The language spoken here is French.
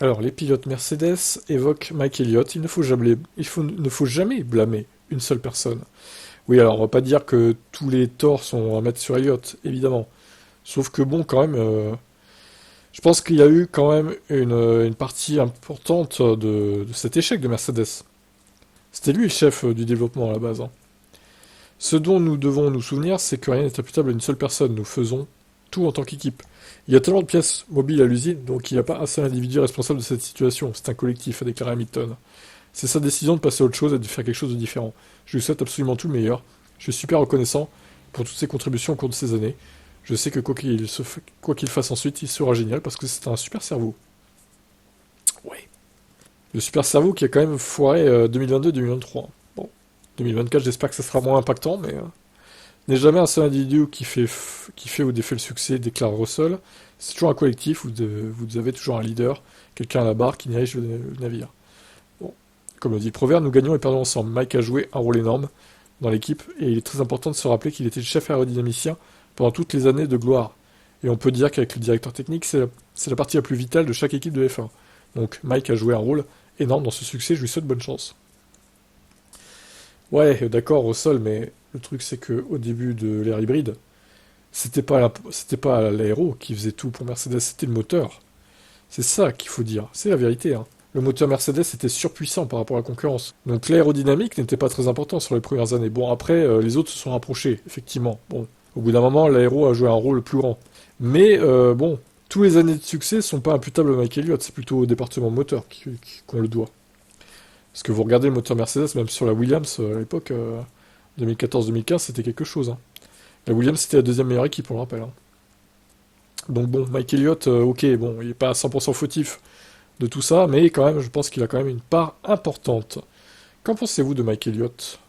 Alors, les pilotes Mercedes évoquent Mike Elliott. Ne faut jamais blâmer une seule personne. Oui, alors on va pas dire que tous les torts sont à mettre sur Elliott, évidemment. Sauf que bon, quand même, je pense qu'il y a eu quand même une partie importante de cet échec de Mercedes. C'était lui le chef du développement à la base, hein. Ce dont nous devons nous souvenir, c'est que rien n'est imputable à une seule personne. Nous faisons tout en tant qu'équipe. Il y a tellement de pièces mobiles à l'usine, donc il n'y a pas un seul individu responsable de cette situation. C'est un collectif, a déclaré Hamilton. C'est sa décision de passer à autre chose et de faire quelque chose de différent. Je lui souhaite absolument tout le meilleur. Je suis super reconnaissant pour toutes ses contributions au cours de ces années. Je sais que quoi qu'il fasse ensuite, il sera génial parce que c'est un super cerveau. Ouais. Le super cerveau qui a quand même foiré 2022-2023. Bon, 2024, j'espère que ça sera moins impactant, mais n'est jamais un seul individu qui fait ou défait le succès, déclare Russell. C'est toujours un collectif, vous avez toujours un leader, quelqu'un à la barre qui dirige le navire. Bon. Comme le dit le proverbe, nous gagnons et perdons ensemble. Mike a joué un rôle énorme dans l'équipe, et il est très important de se rappeler qu'il était le chef aérodynamicien pendant toutes les années de gloire. Et on peut dire qu'avec le directeur technique, c'est la partie la plus vitale de chaque équipe de F1. Donc Mike a joué un rôle énorme dans ce succès, je lui souhaite bonne chance. Ouais, d'accord, au sol, mais le truc c'est que au début de l'ère hybride, c'était pas l'aéro qui faisait tout pour Mercedes, c'était le moteur. C'est ça qu'il faut dire, c'est la vérité, hein. Le moteur Mercedes était surpuissant par rapport à la concurrence. Donc l'aérodynamique n'était pas très important sur les premières années. Bon, après, les autres se sont rapprochés, effectivement. Bon, au bout d'un moment, l'aéro a joué un rôle plus grand. Mais bon, tous les années de succès sont pas imputables à Mike Elliott, c'est plutôt au département moteur qu'on le doit. Parce que vous regardez le moteur Mercedes, même sur la Williams, à l'époque, 2014-2015, c'était quelque chose, hein. La Williams, c'était la deuxième meilleure équipe, on le rappelle, hein. Donc bon, Mike Elliott, ok, bon, il n'est pas à 100% fautif de tout ça, mais quand même, je pense qu'il a quand même une part importante. Qu'en pensez-vous de Mike Elliott?